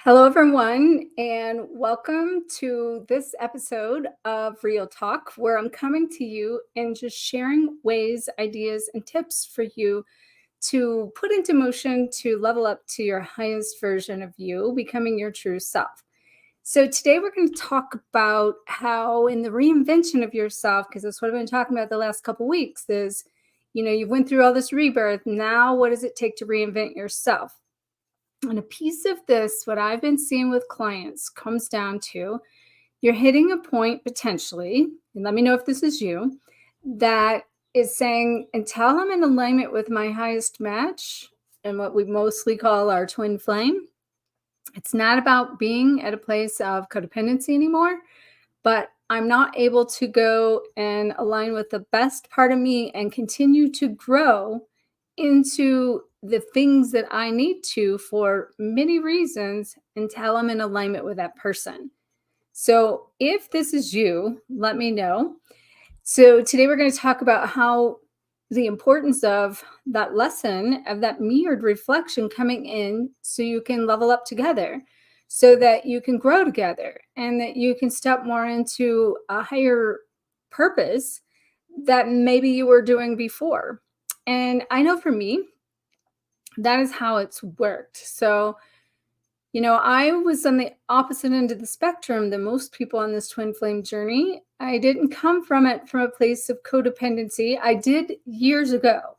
Hello, everyone, and welcome to this episode of Real Talk, where I'm coming to you and just sharing ways, ideas, and tips for you to put into motion to level up to your highest version of you, becoming your true self. So, today we're going to talk about how, in the reinvention of yourself, because that's what I've been talking about the last couple weeks, is you've went through all this rebirth. Now, what does it take to reinvent yourself? And a piece of this, what I've been seeing with clients, comes down to you're hitting a point potentially, and let me know if this is you, that is saying, until I'm in alignment with my highest match and what we mostly call our twin flame, it's not about being at a place of codependency anymore, but I'm not able to go and align with the best part of me and continue to grow into the things that I need to for many reasons until I'm in alignment with that person. So, if this is you, let me know. So, today we're going to talk about how the importance of that lesson, of that mirrored reflection coming in so you can level up together, so that you can grow together and that you can step more into a higher purpose that maybe you were doing before. And I know for me, that is how it's worked. So, I was on the opposite end of the spectrum than most people on this twin flame journey. I didn't come from it from a place of codependency. I did years ago.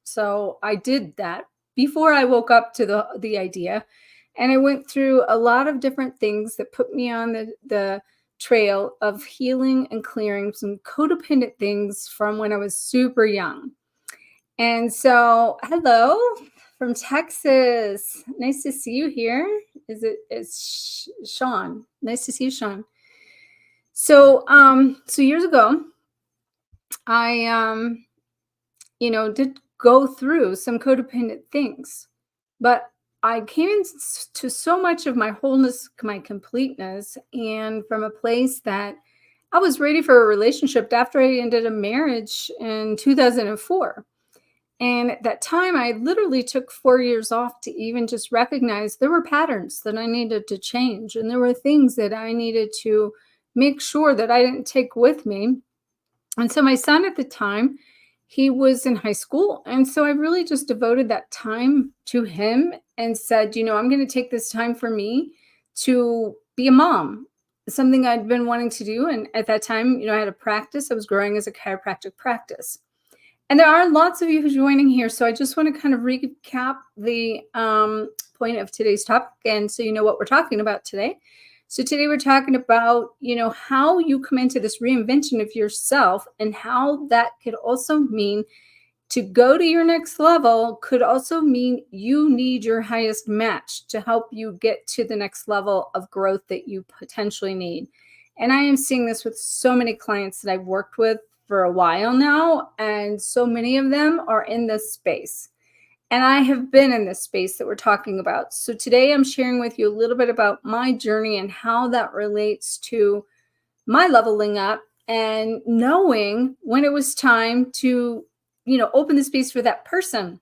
So I did that before I woke up to the idea. And I went through a lot of different things that put me on the trail of healing and clearing some codependent things from when I was super young. And so, hello from Texas. Nice to see you here. It's Sean? Nice to see you, Sean. So years ago, I did go through some codependent things, but I came into so much of my wholeness, my completeness, and from a place that I was ready for a relationship after I ended a marriage in 2004. And at that time, I literally took 4 years off to even just recognize there were patterns that I needed to change. And there were things that I needed to make sure that I didn't take with me. And so my son at the time, he was in high school. And so I really just devoted that time to him and said, I'm going to take this time for me to be a mom, something I'd been wanting to do. And at that time, I had a practice, I was growing as a chiropractic practice. And there are lots of you joining here. So I just want to kind of recap the point of today's topic. And so you know what we're talking about today. So today we're talking about, how you come into this reinvention of yourself and how that could also mean to go to your next level could also mean you need your highest match to help you get to the next level of growth that you potentially need. And I am seeing this with so many clients that I've worked with for a while now, and so many of them are in this space. And I have been in this space that we're talking about. So today I'm sharing with you a little bit about my journey and how that relates to my leveling up and knowing when it was time to, open the space for that person.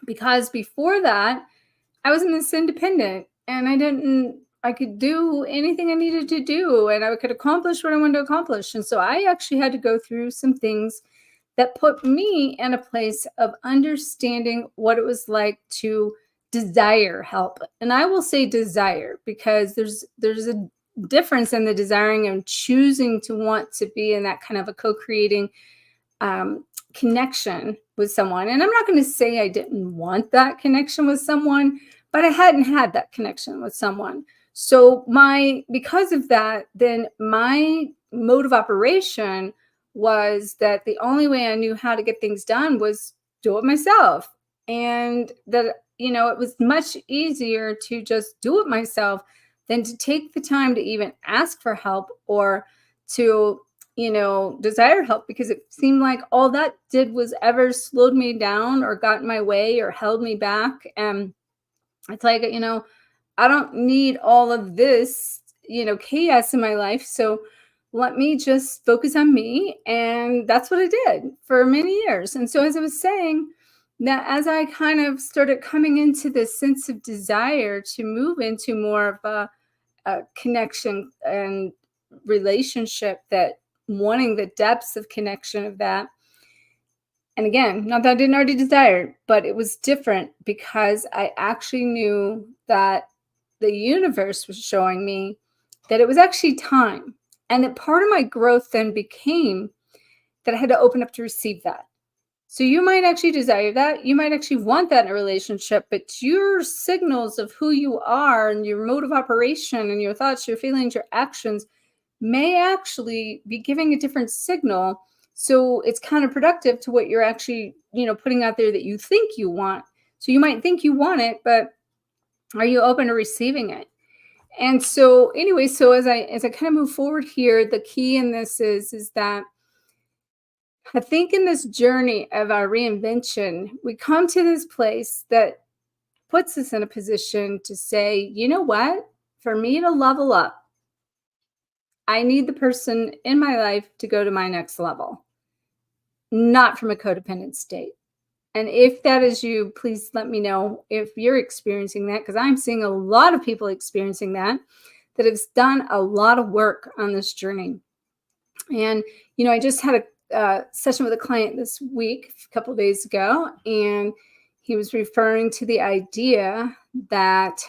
Because before that, I was Miss Independent and I could do anything I needed to do and I could accomplish what I wanted to accomplish. And so I actually had to go through some things that put me in a place of understanding what it was like to desire help. And I will say desire because there's a difference in the desiring and choosing to want to be in that kind of a co-creating connection with someone. And I'm not going to say I didn't want that connection with someone, but I hadn't had that connection with someone. So because of that, then my mode of operation was that the only way I knew how to get things done was do it myself. And that, it was much easier to just do it myself than to take the time to even ask for help or to, desire help, because it seemed like all that did was ever slowed me down or got in my way or held me back. And it's like, I don't need all of this, chaos in my life. So let me just focus on me. And that's what I did for many years. And so, as I was saying, Now, as I kind of started coming into this sense of desire to move into more of a connection and relationship, that wanting the depths of connection of that. And again, not that I didn't already desire it, but it was different because I actually knew that the universe was showing me that it was actually time. And that part of my growth then became that I had to open up to receive that. So you might actually desire that. You might actually want that in a relationship, but your signals of who you are and your mode of operation and your thoughts, your feelings, your actions may actually be giving a different signal. So it's counterproductive to what you're actually, putting out there that you think you want. So you might think you want it, but are you open to receiving it? And so anyway, so as I kind of move forward here, the key in this is that I think in this journey of our reinvention, we come to this place that puts us in a position to say, you know what? For me to level up, I need the person in my life to go to my next level, not from a codependent state. And if that is you, please let me know if you're experiencing that, because I'm seeing a lot of people experiencing that have done a lot of work on this journey. And, I just had a session with a client this week, a couple of days ago, and he was referring to the idea that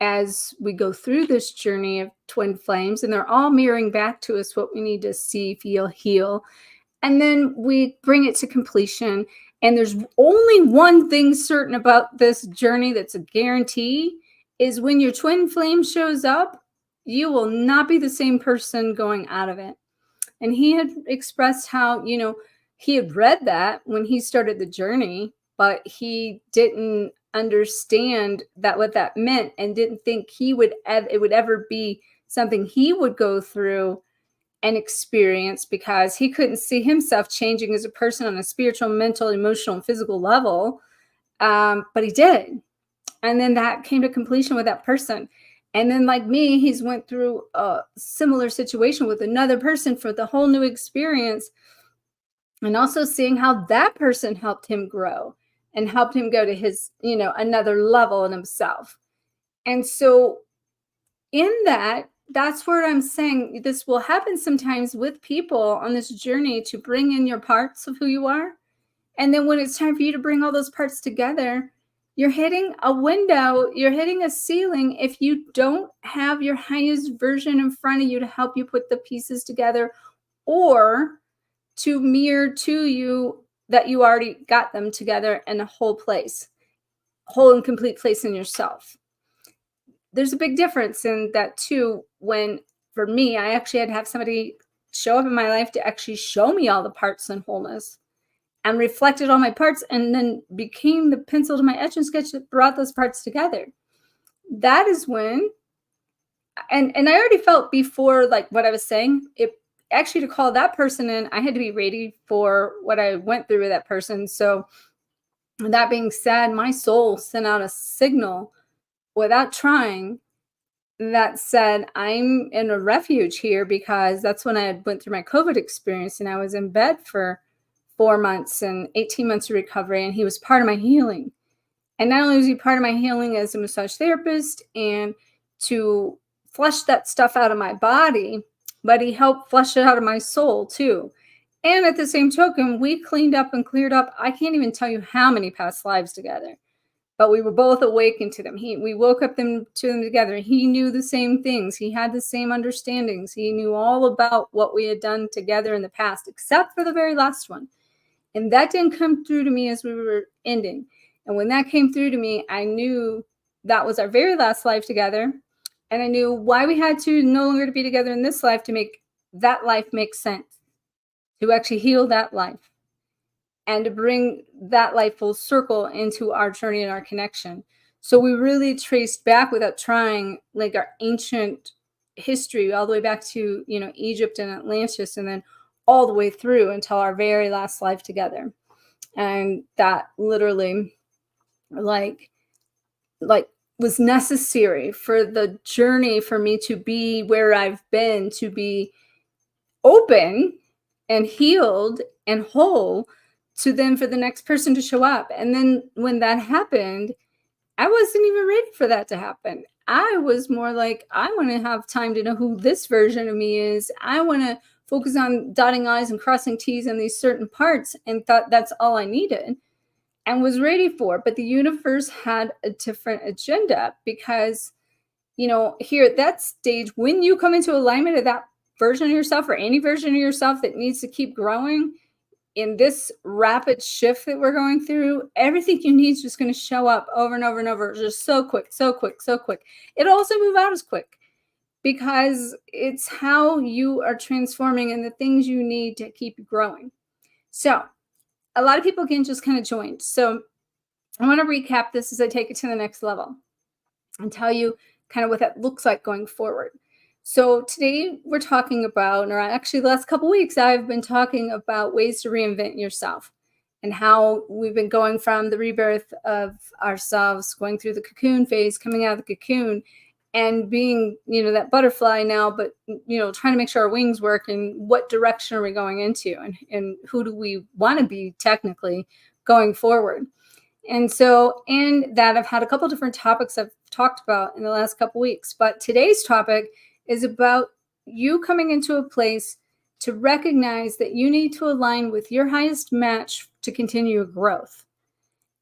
as we go through this journey of twin flames, and they're all mirroring back to us what we need to see, feel, heal, and then we bring it to completion. And there's only one thing certain about this journey that's a guarantee, is when your twin flame shows up, you will not be the same person going out of it. And he had expressed how, he had read that when he started the journey, but he didn't understand that what that meant, and didn't think it would ever be something he would go through and experience, because he couldn't see himself changing as a person on a spiritual, mental, emotional, and physical level. But he did. And then that came to completion with that person. And then, like me, he's went through a similar situation with another person for the whole new experience, and also seeing how that person helped him grow and helped him go to his, another level in himself. And so in that's where I'm saying this will happen sometimes with people on this journey, to bring in your parts of who you are. And then when it's time for you to bring all those parts together, you're hitting a window, you're hitting a ceiling if you don't have your highest version in front of you to help you put the pieces together, or to mirror to you that you already got them together in a whole and complete place in yourself. There's a big difference in that too. When, for me, I actually had to have somebody show up in my life to actually show me all the parts in wholeness, and reflected all my parts, and then became the pencil to my etch and sketch that brought those parts together. That is when, and I already felt before, like what I was saying, it actually, to call that person in, I had to be ready for what I went through with that person. So that being said, my soul sent out a signal without trying that said, I'm in a refuge here, because that's when I had went through my COVID experience, and I was in bed for 4 months and 18 months of recovery, and he was part of my healing. And not only was he part of my healing as a massage therapist and to flush that stuff out of my body, but he helped flush it out of my soul too. And at the same token, we cleaned up and cleared up, I can't even tell you how many past lives together, but we were both awakened to them. We woke up to them together. He knew the same things. He had the same understandings. He knew all about what we had done together in the past, except for the very last one. And that didn't come through to me as we were ending. And when that came through to me, I knew that was our very last life together. And I knew why we had to no longer to be together in this life, to make that life make sense, to actually heal that life, and to bring that life full circle into our journey and our connection. So we really traced back, without trying, like our ancient history all the way back to, Egypt and Atlantis, and then all the way through until our very last life together. And that literally like was necessary for the journey, for me to be where I've been, to be open and healed and whole, to then for the next person to show up. And then when that happened, I wasn't even ready for that to happen. I was more like, I want to have time to know who this version of me is. I want to focus on dotting I's and crossing T's in these certain parts, and thought that's all I needed and was ready for. But the universe had a different agenda because, here at that stage, when you come into alignment of that version of yourself or any version of yourself that needs to keep growing, in this rapid shift that we're going through, everything you need is just going to show up over and over and over, just so quick, so quick, so quick. It'll also move out as quick because it's how you are transforming and the things you need to keep growing. So a lot of people can just kind of join. So I want to recap this as I take it to the next level and tell you kind of what that looks like going forward. So today we're talking about, or actually the last couple of weeks, I've been talking about ways to reinvent yourself and how we've been going from the rebirth of ourselves, going through the cocoon phase, coming out of the cocoon, and being, that butterfly now, but, trying to make sure our wings work and what direction are we going into and who do we want to be technically going forward. And so in that, I've had a couple different topics I've talked about in the last couple weeks, but today's topic is about you coming into a place to recognize that you need to align with your highest match to continue growth.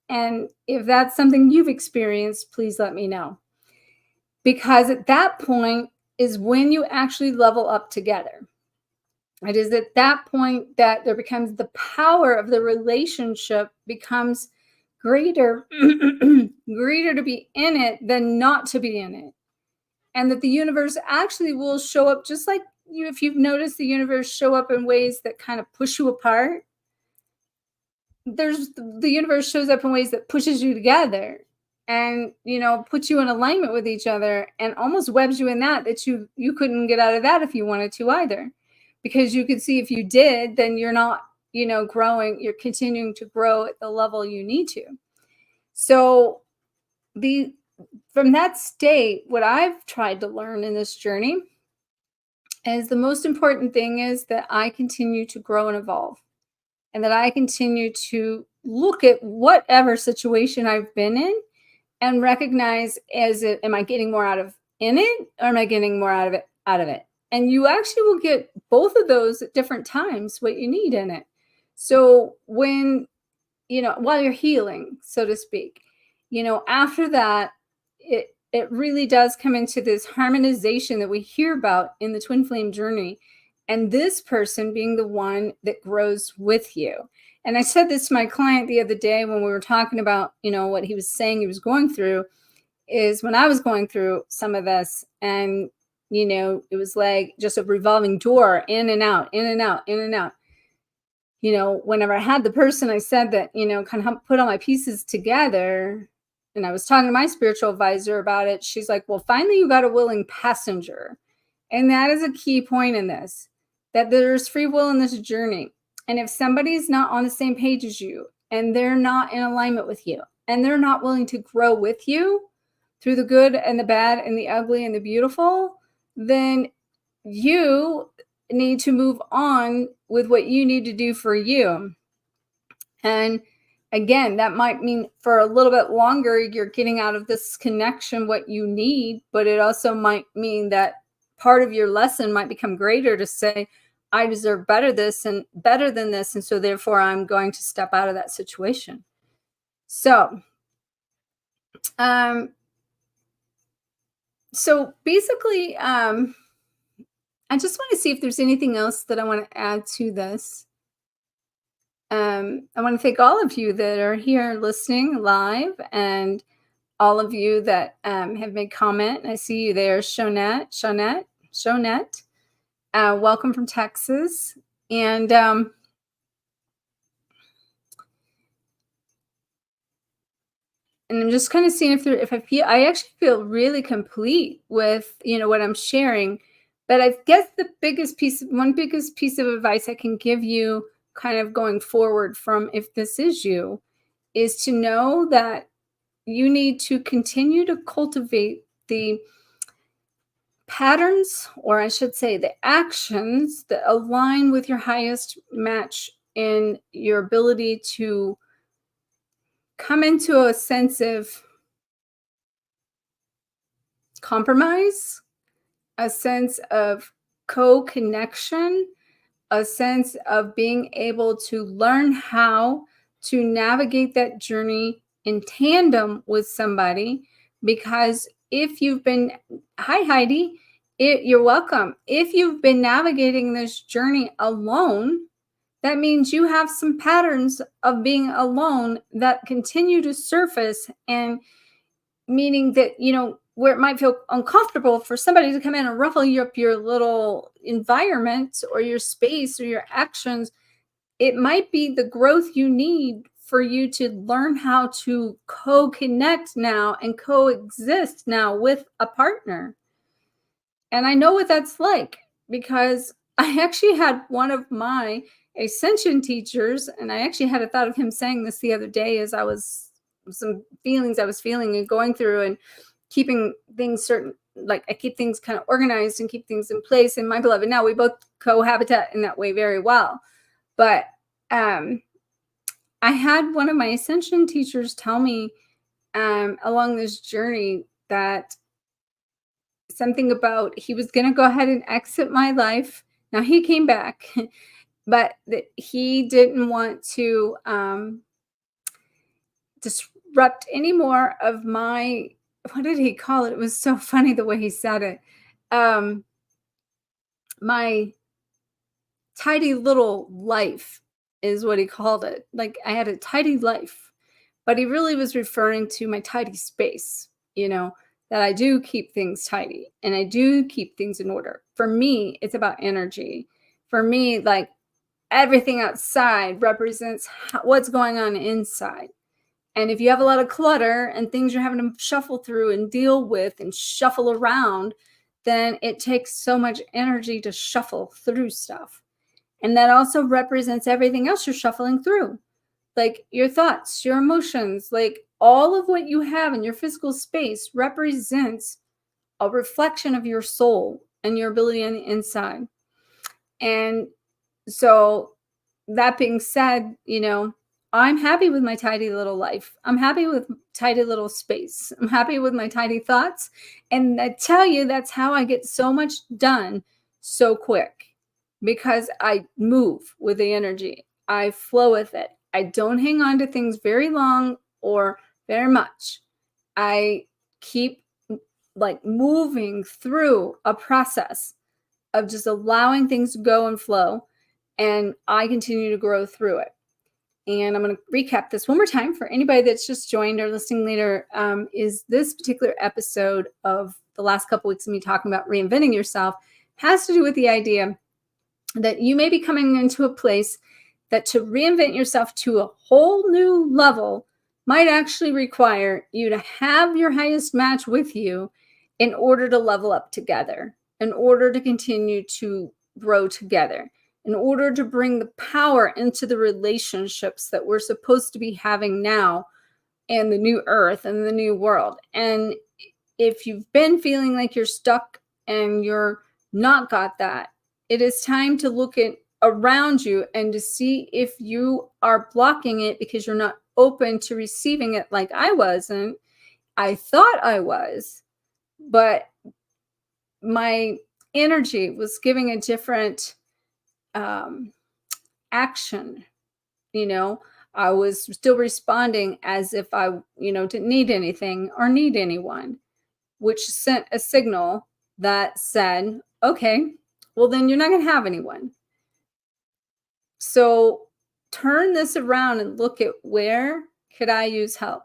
And if that's something you've experienced, please let me know. Because at that point is when you actually level up together. It is at that point that there becomes the power of the relationship becomes greater, greater to be in it than not to be in it. And that the universe actually will show up just like you, if you've noticed the universe show up in ways that kind of push you apart. The universe shows up in ways that pushes you together and, puts you in alignment with each other and almost webs you in that you couldn't get out of that if you wanted to either. Because you could see if you did, then you're not, growing, you're continuing to grow at the level you need to. So from that state, what I've tried to learn in this journey is the most important thing is that I continue to grow and evolve, and that I continue to look at whatever situation I've been in and recognize, am I getting more out of in it, or am I getting more out of it? And you actually will get both of those at different times, what you need in it. So when, while you're healing, so to speak, after that, it really does come into this harmonization that we hear about in the twin flame journey, and this person being the one that grows with you. And I said this to my client the other day when we were talking about, what he was saying he was going through is when I was going through some of this, and, it was like just a revolving door, in and out, in and out, in and out. Whenever I had the person, I said that, kind of put all my pieces together, and I was talking to my spiritual advisor about it. She's like, well, finally you got a willing passenger. And that is a key point in this, that there's free will in this journey. And if somebody's not on the same page as you, and they're not in alignment with you, and they're not willing to grow with you through the good and the bad and the ugly and the beautiful, then you need to move on with what you need to do for you. And again, that might mean for a little bit longer, you're getting out of this connection what you need, but it also might mean that part of your lesson might become greater to say, I deserve better than this. And so therefore I'm going to step out of that situation. So, basically, I just want to see if there's anything else that I want to add to this. I want to thank all of you that are here listening live, and all of you that have made comment. I see you there, Shonette. Welcome from Texas. And I'm just kind of seeing I actually feel really complete with, what I'm sharing. But I guess one biggest piece of advice I can give you kind of going forward from if this is you, is to know that you need to continue to cultivate the patterns, or I should say the actions that align with your highest match in your ability to come into a sense of compromise, a sense of co-connection, a sense of being able to learn how to navigate that journey in tandem with somebody. Because if you've been, hi Heidi, you're welcome. If you've been navigating this journey alone, that means you have some patterns of being alone that continue to surface, and meaning that, where it might feel uncomfortable for somebody to come in and ruffle you up your little environment or your space or your actions, it might be the growth you need for you to learn how to co-connect now and coexist now with a partner. And I know what that's like, because I actually had one of my ascension teachers, and I actually had a thought of him saying this the other day as I was some feelings I was feeling and going through and keeping things certain, like I keep things kind of organized and keep things in place. And my beloved, now we both cohabitat in that way very well. But I had one of my ascension teachers tell me along this journey that something about he was going to go ahead and exit my life. Now he came back, but that he didn't want to disrupt any more of my, what did he call it? It was so funny the way he said it. My tidy little life is what he called it. Like I had a tidy life, but he really was referring to my tidy space, that I do keep things tidy and I do keep things in order. For me, it's about energy. For me, like everything outside represents what's going on inside. And if you have a lot of clutter and things you're having to shuffle through and deal with and shuffle around, then it takes so much energy to shuffle through stuff. And that also represents everything else you're shuffling through, like your thoughts, your emotions, like all of what you have in your physical space represents a reflection of your soul and your ability on the inside. And so, that being said, I'm happy with my tidy little life. I'm happy with tidy little space. I'm happy with my tidy thoughts. And I tell you, that's how I get so much done so quick, because I move with the energy. I flow with it. I don't hang on to things very long or very much. I keep like moving through a process of just allowing things to go and flow, and I continue to grow through it. And I'm going to recap this one more time for anybody that's just joined or listening later. Is this particular episode of the last couple weeks of me talking about reinventing yourself has to do with the idea that you may be coming into a place that to reinvent yourself to a whole new level might actually require you to have your highest match with you in order to level up together, in order to continue to grow together, in order to bring the power into the relationships that we're supposed to be having now in the new earth and the new world. And if you've been feeling like you're stuck and you're not got that, it is time to look at around you and to see if you are blocking it because you're not open to receiving it. Like I wasn't. I thought I was, but my energy was giving a different action. I was still responding as if I, didn't need anything or need anyone, which sent a signal that said, okay, well, then you're not going to have anyone. So turn this around and look at where could I use help?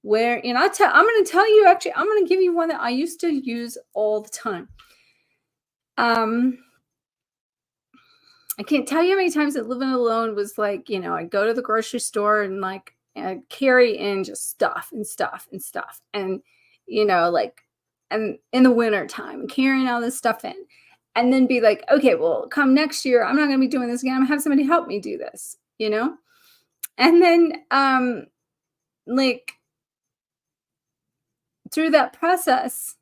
Where, I'm going to tell you, actually, I'm going to give you one that I used to use all the time. I can't tell you how many times that living alone was like, I'd go to the grocery store and like I'd carry in just stuff and stuff and stuff. And, and in the winter time, carrying all this stuff in, and then be like, okay, well, come next year, I'm not going to be doing this again. I'm going to have somebody help me do this, And then, like, through that process,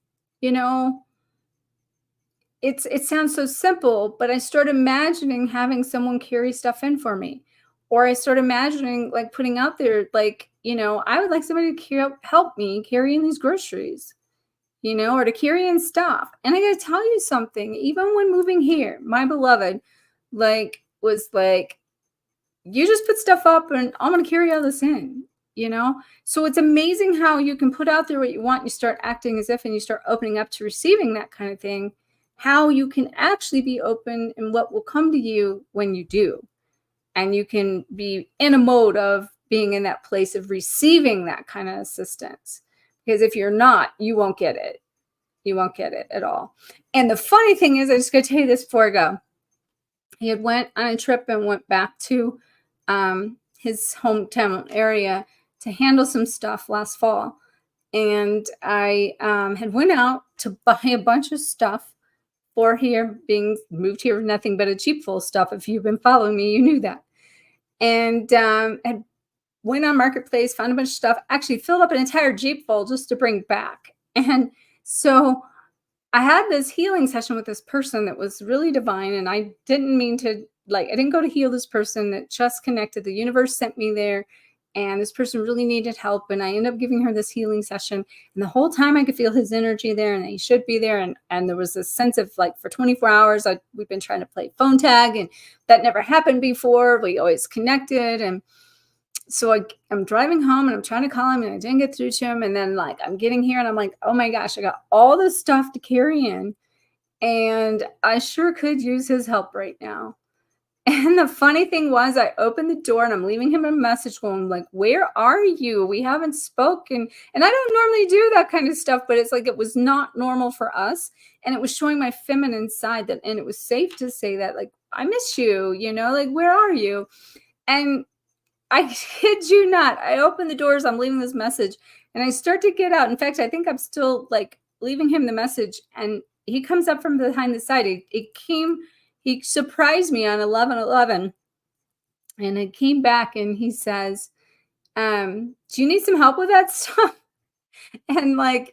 it sounds so simple, but I start imagining having someone carry stuff in for me. Or I start imagining like putting out there, like, I would like somebody to help me carry in these groceries, or to carry in stuff. And I got to tell you something, even when moving here, my beloved, like, was like, you just put stuff up and I'm going to carry all this in, So it's amazing how you can put out there what you want. You start acting as if, and you start opening up to receiving that kind of thing, how you can actually be open and what will come to you when you do. And you can be in a mode of being in that place of receiving that kind of assistance. Because if you're not, you won't get it. You won't get it at all. And the funny thing is, I just got to tell you this before I go. He had went on a trip and went back to his hometown area to handle some stuff last fall. And I had went out to buy a bunch of stuff for here, being moved here with nothing but a Jeep full of stuff. If you've been following me, you knew that. And had went on Marketplace, found a bunch of stuff, actually filled up an entire Jeep full just to bring back. And so I had this healing session with this person that was really divine. And I didn't mean to, I didn't go to heal this person, that just connected. The universe sent me there. And this person really needed help. And I ended up giving her this healing session. And the whole time I could feel his energy there, and he should be there. And there was this sense of, like, for 24 hours, we've been trying to play phone tag, and that never happened before. We always connected. And so I'm driving home and I'm trying to call him and I didn't get through to him. And then, like, I'm getting here and I'm like, oh my gosh, I got all this stuff to carry in. And I sure could use his help right now. And the funny thing was, I opened the door and I'm leaving him a message going, like, where are you? We haven't spoken. And I don't normally do that kind of stuff, but it's like, it was not normal for us. And it was showing my feminine side, and it was safe to say that, like, I miss you, like, where are you? And I kid you not, I open the doors, I'm leaving this message, and I start to get out. In fact, I think I'm still, like, leaving him the message, and he comes up from behind the side. He surprised me on 11/11, and it came back and he says, do you need some help with that stuff? And I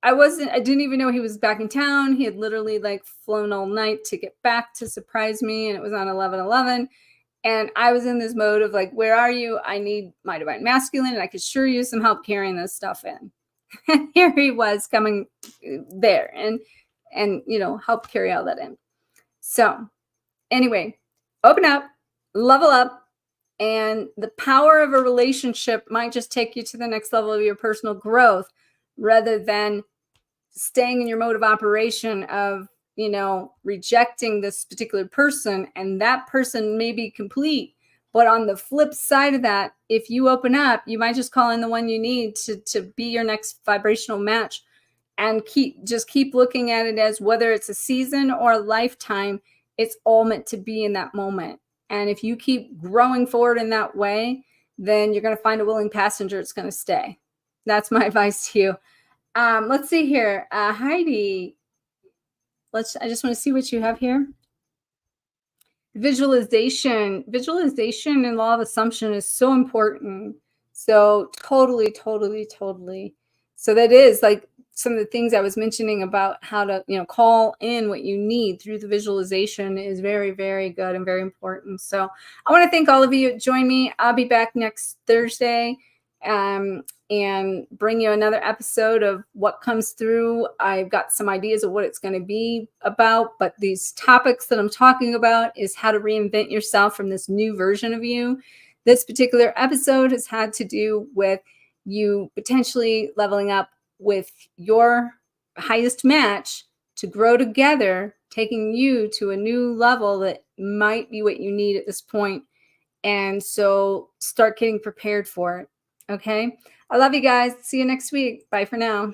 didn't even know he was back in town. He had literally, like, flown all night to get back to surprise me, and it was on 11/11. And I was in this mode of, like, where are you? I need my divine masculine, and I could sure use some help carrying this stuff in. And here he was coming there and help carry all that in. So anyway, open up, level up, and the power of a relationship might just take you to the next level of your personal growth, rather than staying in your mode of operation of, rejecting this particular person, and that person may be complete. But on the flip side of that, if you open up, you might just call in the one you need to be your next vibrational match, and keep looking at it as, whether it's a season or a lifetime, it's all meant to be in that moment. And if you keep growing forward in that way, then you're going to find a willing passenger. It's going to stay. That's my advice to you. Let's see here. Heidi, I just want to see what you have here. Visualization and law of assumption is so important. So totally. So that is, like, some of the things I was mentioning about how to, call in what you need through the visualization is very, very good and very important. So I want to thank all of you. Join me. I'll be back next Thursday and bring you another episode of what comes through. I've got some ideas of what it's going to be about, but these topics that I'm talking about is how to reinvent yourself from this new version of you. This particular episode has had to do with you potentially leveling up with your highest match to grow together, taking you to a new level that might be what you need at this point. And so start getting prepared for it. Okay. I love you guys. See you next week. Bye for now.